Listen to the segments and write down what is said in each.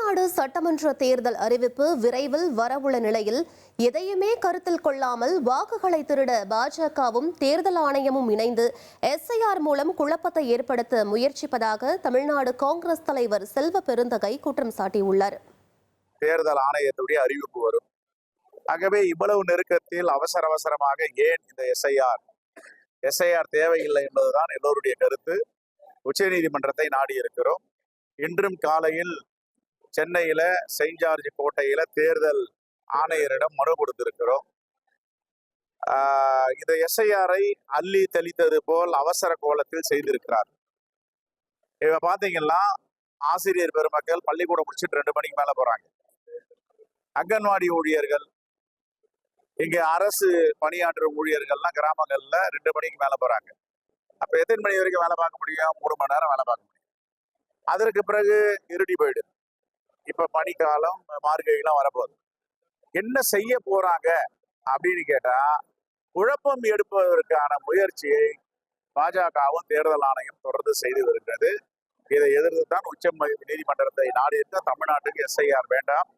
தமிழ்நாடு சட்டமன்ற தேர்தல் அறிவிப்பு விரைவில் வரவுள்ள நிலையில் எதையுமே கருத்தில் கொள்ளாமல் வாக்குகளை திருட பாஜகவும் தேர்தல் ஆணையமும் இணைந்து எஸ்ஐஆர் மூலம் குழப்பத்தை ஏற்படுத்த முயற்சிப்பதாக தமிழ்நாடு காங்கிரஸ் தலைவர் செல்வ பெருந்தகை குற்றம் சாட்டியுள்ளார். தேர்தல் ஆணையத்துடைய அறிவிப்பு வரும். ஆகவே இவ்வளவு நெருக்கத்தில் அவசரமாக ஏன் இந்த எஸ்ஐஆர் தேவையில்லை என்பதுதான் எல்லோருடைய கருத்து. உச்சநீதிமன்றத்தை நாடி இருக்கிறோம். இன்றும் காலையில் சென்னையில செயின்ட் ஜார்ஜ் கோட்டையில தேர்தல் ஆணையரிடம் மனு கொடுத்திருக்கிறோம். இந்த எஸ்ஐஆரை அள்ளி தெளித்தது போல் அவசர கோலத்தில் செய்திருக்கிறார். இவ பாத்தீங்கன்னா ஆசிரியர் பெருமக்கள் பள்ளிக்கூடம் முடிச்சுட்டு 2 மணிக்கு மேல போறாங்க. அங்கன்வாடி ஊழியர்கள், இங்க அரசு பணியாற்றும் ஊழியர்கள்லாம் கிராமங்கள்ல 2 மணிக்கு மேல போறாங்க. அப்ப எத்தனை மணி வரைக்கும் வேலை பார்க்க முடியும்? 3 மணி நேரம் வேலை பார்க்க முடியும். அதற்கு பிறகு இருடி போயிடுது. இப்ப பனிக்காலம், மார்கழிலாம் வரப்போகுது. என்ன செய்ய போறாங்க அப்படின்னு கேட்டா, குழப்பம் எடுப்பதற்கான முயற்சியை பாஜகவும் தேர்தல் ஆணையம் தொடர்ந்து செய்து வருகிறது. இதை எதிர்த்து தான் உச்ச நீதிமன்றத்தை நாடி இருக்க தமிழ்நாட்டுக்கு எஸ்ஐஆர் வேண்டாம்.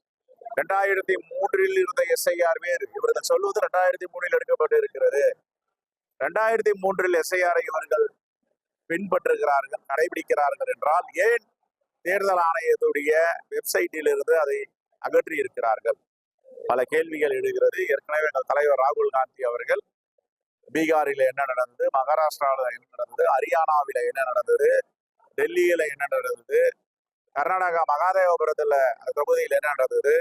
2003 இருந்த எஸ்ஐஆர் வேறு. இவர்கள் சொல்வது 2003 எடுக்கப்பட்டு இருக்கிறது. 2003 எஸ்ஐஆரை இவர்கள் பின்பற்றுகிறார்கள், கடைபிடிக்கிறார்கள் என்றால் ஏன் தேர்தல் ஆணையத்துடைய வெப்சைட்டில் இருந்து அதை அகற்றி இருக்கிறார்கள்? பல கேள்விகள் எழுகிறது. ஏற்கனவே எங்கள் தலைவர் ராகுல் காந்தி அவர்கள் பீகாரில என்ன நடந்தது, மகாராஷ்டிராவில் என்ன நடந்தது, ஹரியானாவில என்ன நடந்தது, டெல்லியில என்ன நடந்தது, கர்நாடகா மகாதேவபுரத்துல தொகுதியில் என்ன நடந்தது,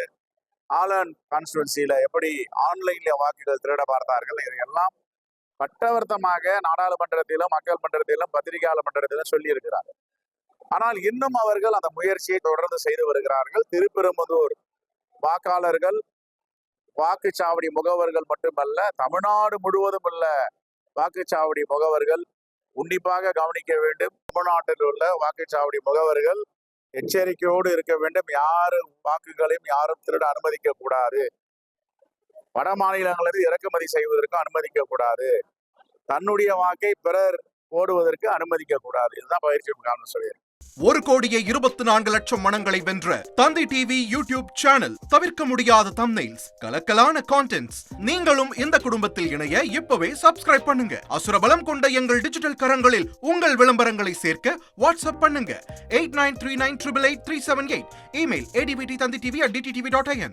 ஆலன் கான்ஸ்டுவன்சியில எப்படி ஆன்லைன்ல வாக்குகள் திருட பார்த்தார்கள், இதையெல்லாம் பட்டவர்த்தமாக நாடாளுமன்றத்திலும் மக்கள் மன்றத்திலும் பத்திரிகையாளர் மன்றத்திலும் சொல்லி இருக்கிறார்கள். ஆனால் இன்னும் அவர்கள் அந்த முயற்சியை தொடர்ந்து செய்து வருகிறார்கள். திருப்பெரும்புதூர் வாக்காளர்கள், வாக்குச்சாவடி முகவர்கள் மட்டுமல்ல, தமிழ்நாடு முழுவதும் உள்ள வாக்குச்சாவடி முகவர்கள் உன்னிப்பாக கவனிக்க வேண்டும். தமிழ்நாட்டில் உள்ள வாக்குச்சாவடி முகவர்கள் எச்சரிக்கையோடு இருக்க வேண்டும். யாரும் வாக்குகளையும் யாரும் திருட அனுமதிக்க கூடாது. வட மாநிலங்களிலிருந்து இறக்குமதி செய்வதற்கு அனுமதிக்க கூடாது. தன்னுடைய வாக்கை பிறர் போடுவதற்கு அனுமதிக்க கூடாது. இதுதான் பயிற்சி முகாம்னு சொல்லியிருக்கேன். 1,24,00,000 மனங்களை வென்ற தந்தி டிவி யூடியூப் சேனல். தவிர்க்க முடியாத தம்ப்நெயில்ஸ், கலக்கலான கான்டென்ட்ஸ். நீங்களும் இந்த குடும்பத்தில் இணைய இப்பவே சப்ஸ்கிரைப் பண்ணுங்க. அசுரபலம் கொண்ட எங்கள் டிஜிட்டல் கரங்களில் உங்கள் விளம்பரங்களை சேர்க்க வாட்ஸ்அப் பண்ணுங்க. 8939888378. Email advtthanditv@dttv.in.